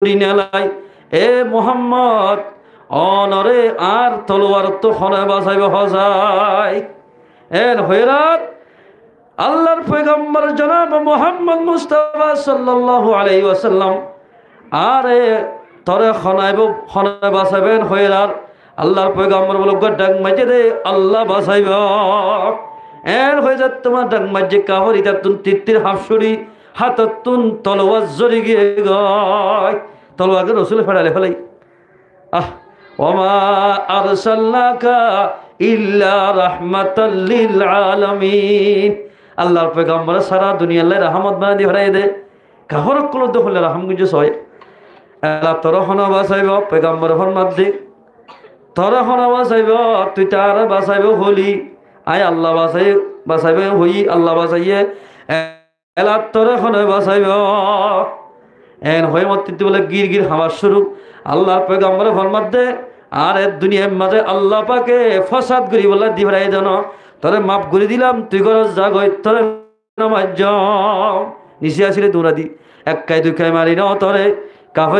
নেলাই এ মোহাম্মদ অনরে আর তলোয়ার তো হনে বাঁচাইব হজাই এর হইরাত আল্লাহর পয়গম্বর জনাব মুহাম্মদ মুস্তাফা সাল্লাল্লাহু আলাইহি ওয়াসাল্লাম আরে তরে খনাইব খনে বাঁচাবেন হইরার আল্লাহর পয়গম্বর বলে ডাক মাঝে দে আল্লাহ বাঁচাইব এর হয়ে যাত তোমার ডাক মাঝে কাহরি তাতুন তিত্তির হাফসুরি হাতাতুন তলোয়ার জড়ি গিয়ে গয় তলোয়ারকে রসুল ফেরালে ফেলাই ওমা আরসালনাকা ইল্লা রাহমাতাল লিল আলামিন আল্লাহর পয়গম্বর সারা দুনিয়া আল্লাহ রহমত বানাই দি ফেরাই দে কাহর কল দখলে রহম গুঞ্জ সয় আল্লাহ তোর হনা বাঁচাইব পয়গম্বর ফরমাত দে তোর হনা বাঁচাইব তুই তার বাঁচাইব হলি আয় আল্লাহ বাঁচাইবে হই আল্লাহ বাঁচাইয়ে এলা তোর হনা বাঁচাইব এন হয়ে মত বলে গির গির হাওয়া শুরু আল্লাহর পয়গম্বর ফরমাত দে আর এর দুনিয়ার মাঝে আল্লাহ পাকে ফসাদ করি বলে দি ফেরাই দেন তোরে মাফ করে দিলাম তুই করস যা গই তোরে নামাজ নিচে আসলে দৌড়া দি এক কাই দুই কাই মারি ন তোরে কাফের